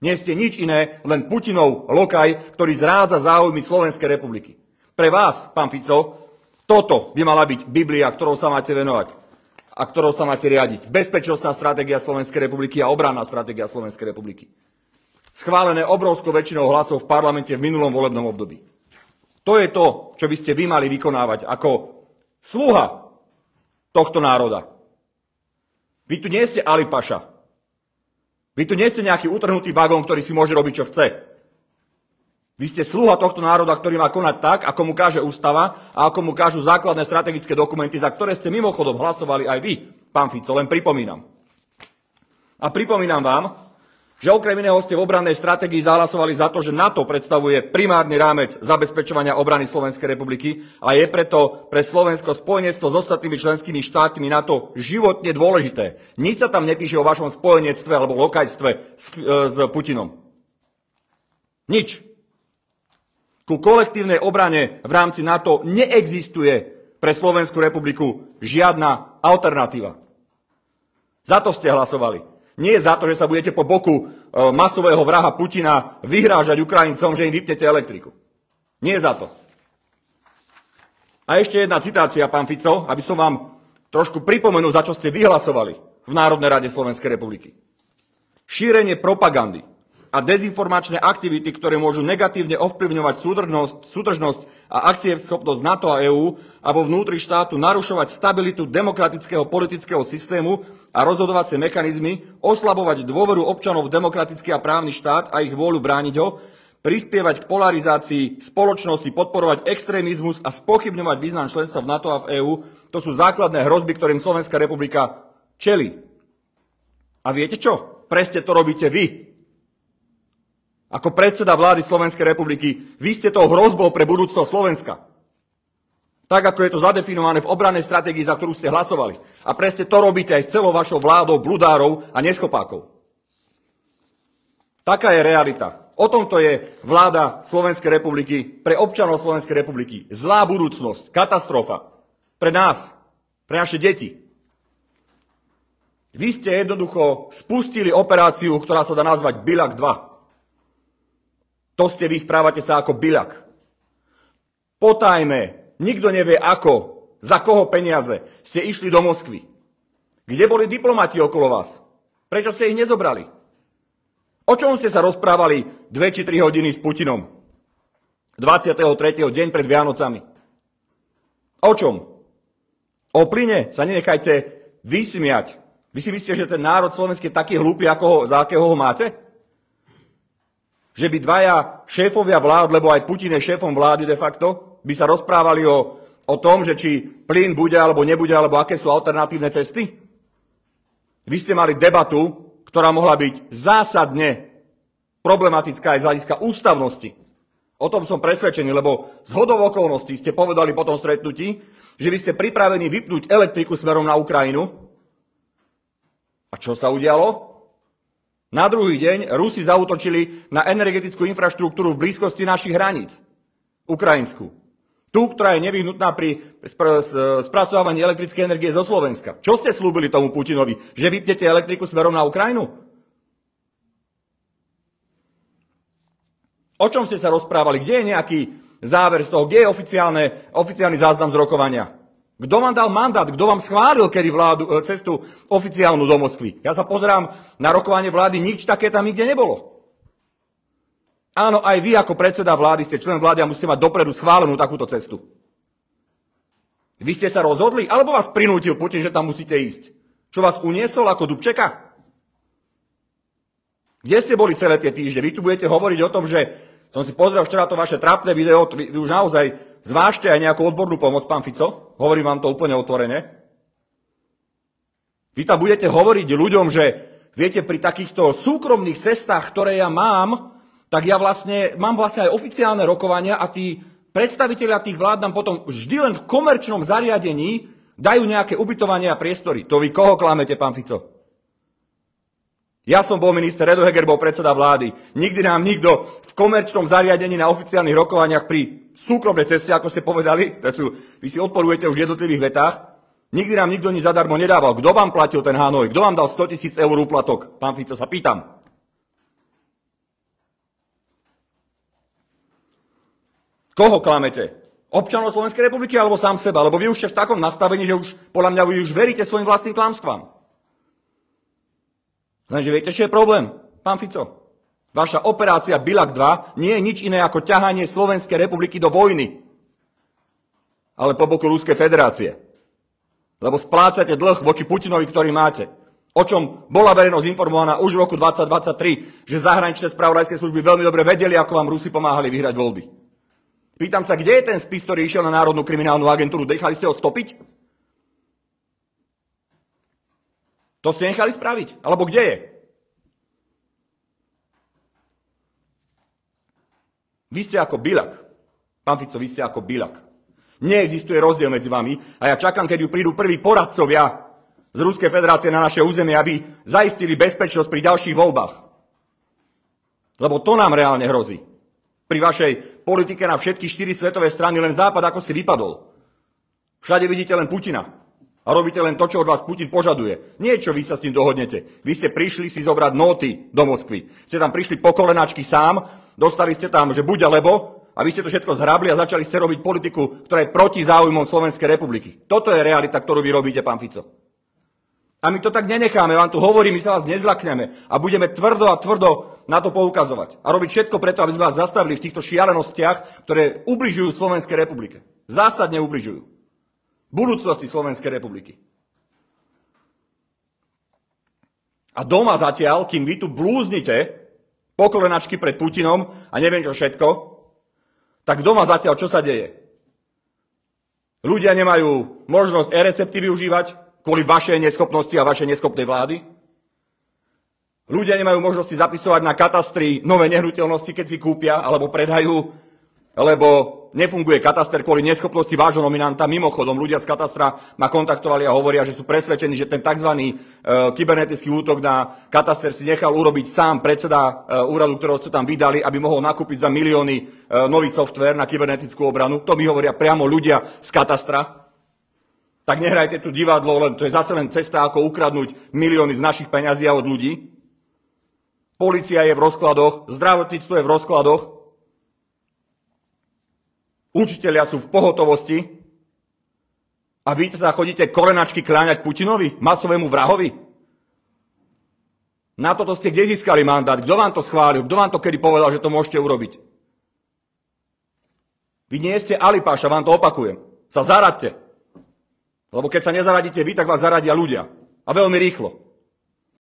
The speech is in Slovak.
Nie ste nič iné, len Putinov lokaj, ktorý zrádza záujmy Slovenskej republiky. Pre vás, pán Fico, toto by mala byť Biblia, ktorou sa máte venovať a ktorou sa máte riadiť. Bezpečnostná stratégia Slovenskej republiky a obranná stratégia Slovenskej republiky. Schválené obrovskou väčšinou hlasov v parlamente v minulom volebnom období. To je to, čo by ste vy mali vykonávať ako sluha tohto národa. Vy tu nie ste Ali Paša. Vy tu nie ste nejaký utrhnutý vagón, ktorý si môže robiť, čo chce. Vy ste sluha tohto národa, ktorý má konať tak, ako mu káže ústava a ako mu kážu základné strategické dokumenty, za ktoré ste mimochodom hlasovali aj vy, pán Fico, len pripomínam. A pripomínam vám, že okrem iného ste v obrannej stratégii zahlasovali za to, že NATO predstavuje primárny rámec zabezpečovania obrany Slovenskej republiky a je preto pre Slovensko spojenectvo s ostatnými členskými štátmi NATO životne dôležité. Nič sa tam nepíše o vašom spojenectve alebo lokajstve s Putinom. Nič. Ku kolektívnej obrane v rámci NATO neexistuje pre Slovenskú republiku žiadna alternatíva. Za to ste hlasovali. Nie za to, že sa budete po boku masového vraha Putina vyhrážať Ukrajincom, že im vypnete elektriku. Nie za to. A ešte jedna citácia, pán Fico, aby som vám trošku pripomenul, za čo ste vyhlasovali v Národnej rade Slovenskej republiky. Šírenie propagandy a dezinformačné aktivity, ktoré môžu negatívne ovplyvňovať súdržnosť a akcieschopnosť NATO a EÚ a vo vnútri štátu narušovať stabilitu demokratického politického systému a rozhodovacie mechanizmy, oslabovať dôveru občanov v demokratický a právny štát a ich vôľu brániť ho, prispievať k polarizácii spoločnosti, podporovať extrémizmus a spochybňovať význam členstva v NATO a v EÚ, to sú základné hrozby, ktorým Slovenská republika čelí. A viete čo? Presne to robíte vy. Ako predseda vlády Slovenskej republiky, vy ste tou hrozbou pre budúcnosť Slovenska. Tak, ako je to zadefinované v obrannej stratégii, za ktorú ste hlasovali. A presne to robíte aj s celou vašou vládou bludárov a neschopákov. Taká je realita. O tomto je vláda Slovenskej republiky pre občanov Slovenskej republiky. Zlá budúcnosť, katastrofa. Pre nás, pre naše deti. Vy ste jednoducho spustili operáciu, ktorá sa dá nazvať Biľak 2. To ste vy, správate sa ako Biľak. Potajme, nikto nevie ako, za koho peniaze ste išli do Moskvy. Kde boli diplomati okolo vás? Prečo ste ich nezobrali? O čom ste sa rozprávali 2 či 3 hodiny s Putinom? 23. deň pred Vianocami. O čom? O plyne sa nenechajte vysmiať. Vy si myslíte, že ten národ slovenský je taký hlúpy, za akého ho máte? Že by dvaja šéfovia vlád, lebo aj Putin je šéfom vlády de facto, by sa rozprávali o tom, že či plyn bude alebo nebude, alebo aké sú alternatívne cesty? Vy ste mali debatu, ktorá mohla byť zásadne problematická aj z hľadiska ústavnosti. O tom som presvedčený, lebo z hodou okolností ste povedali po tom stretnutí, že vy ste pripravení vypnúť elektriku smerom na Ukrajinu. A čo sa udialo? Na druhý deň Rusi zaútočili na energetickú infraštruktúru v blízkosti našich hraníc. Ukrajinsku. Tú, ktorá je nevyhnutná pri spracovávaní elektrickej energie zo Slovenska. Čo ste slúbili tomu Putinovi? Že vypnete elektriku smerom na Ukrajinu? O čom ste sa rozprávali? Kde je nejaký záver z toho? Kde je oficiálny záznam z rokovania? Kto vám dal mandát? Kto vám schválil kedy cestu oficiálnu do Moskvy? Ja sa pozerám na rokovanie vlády, nič také tam nikde nebolo. Áno, aj vy ako predseda vlády ste člen vlády a musíte mať dopredu schválenú takúto cestu. Vy ste sa rozhodli? Alebo vás prinútil Putin, že tam musíte ísť? Čo vás uniesol ako Dubčeka? Kde ste boli celé tie týždne? Vy tu budete hovoriť o tom, že som si pozrel včera to vaše trápne video, vy už naozaj zvážte aj nejakú odbornú pomoc, pán Fico. Hovorím vám to úplne otvorene. Vy tam budete hovoriť ľuďom, že viete, pri takýchto súkromných cestách, ktoré ja mám, tak ja mám aj oficiálne rokovania a tí predstavitelia tých vlád nám potom vždy len v komerčnom zariadení dajú nejaké ubytovanie a priestory. To vy koho klamete, pán Fico? Ja som bol minister, Redo Heger bol predseda vlády. Nikdy nám nikto v komerčnom zariadení na oficiálnych rokovaniach pri súkromnej ceste, ako ste povedali, vy si odporujete už v jednotlivých vetách, nikdy nám nikto nič zadarmo nedával. Kto vám platil ten Hanoj? Kto vám dal 100 000 eur úplatok? Pán Fico, sa pýtam. Koho klamete? Občanov Slovenskej republiky alebo sám seba? Lebo vy už ste v takom nastavení, že už, podľa mňa, vy už veríte svojim vlastným klamstvám. Lenže viete, čo je problém, pán Fico? Vaša operácia Biľak 2 nie je nič iné ako ťahanie Slovenskej republiky do vojny. Ale po boku Ruskej federácie. Lebo splácate dlh voči Putinovi, ktorý máte. O čom bola verejnosť informovaná už v roku 2023, že zahraničné spravodajské služby veľmi dobre vedeli, ako vám Rusi pomáhali vyhrať voľby. Pýtam sa, kde je ten spis, ktorý išiel na Národnú kriminálnu agentúru? Nechali ste ho stopiť? To ste nechali spraviť? Alebo kde je? Vy ste ako Biľak. Pán Fico, vy ste ako Biľak. Neexistuje rozdiel medzi vami a ja čakám, keď prídu prví poradcovia z Ruskej federácie na naše územie, aby zaistili bezpečnosť pri ďalších voľbách. Lebo to nám reálne hrozí. Pri vašej politike na všetky 4 svetové strany len Západ ako si vypadol. Všade vidíte len Putina. A robíte len to, čo od vás Putin požaduje. Nie, čo vy sa s tým dohodnete. Vy ste prišli si zobrať nóty do Moskvy. Ste tam prišli po kolenáčky sám, dostali ste tam, že buď alebo, a vy ste to všetko zhrabli a začali ste robiť politiku, ktorá je proti záujmom Slovenskej republiky. Toto je realita, ktorú vy robíte, pán Fico. A my to tak nenecháme, vám tu hovorím, my sa vás nezlakneme a budeme tvrdo a tvrdo na to poukazovať. A robiť všetko preto, aby sme vás zastavili v týchto šialenostiach, ktoré ubližujú Slovenskej republike. Zásadne ubližujú budúcnosti Slovenskej republiky. A doma zatiaľ, kým vy tu blúznite po kolenačky pred Putinom a neviem čo všetko, tak doma zatiaľ čo sa deje? Ľudia nemajú možnosť e-recepty využívať kvôli vašej neschopnosti a vašej neschopnej vlády. Ľudia nemajú možnosti zapisovať na katastri nové nehnuteľnosti, keď si kúpia alebo predajú, lebo nefunguje kataster kvôli neschopnosti vášho nominanta. Mimochodom, ľudia z katastra ma kontaktovali a hovoria, že sú presvedčení, že ten tzv. Kybernetický útok na kataster si nechal urobiť sám predseda úradu, ktorého ste tam vydali, aby mohol nakúpiť za milióny nový softvér na kybernetickú obranu. To mi hovoria priamo ľudia z katastra. Tak nehrajte tu divadlo, len to je zase len cesta, ako ukradnúť milióny z našich peňazí a od ľudí. Polícia je v rozkladoch, zdravotníctvo je v rozkladoch, učitelia sú v pohotovosti a vy sa chodíte kolenačky kláňať Putinovi, masovému vrahovi. Na toto ste kde získali mandát? Kto vám to schválil? Kto vám to kedy povedal, že to môžete urobiť? Vy nie ste Alipáša, vám to opakujem. Sa zaradte. Lebo keď sa nezaradíte vy, tak vás zaradia ľudia. A veľmi rýchlo.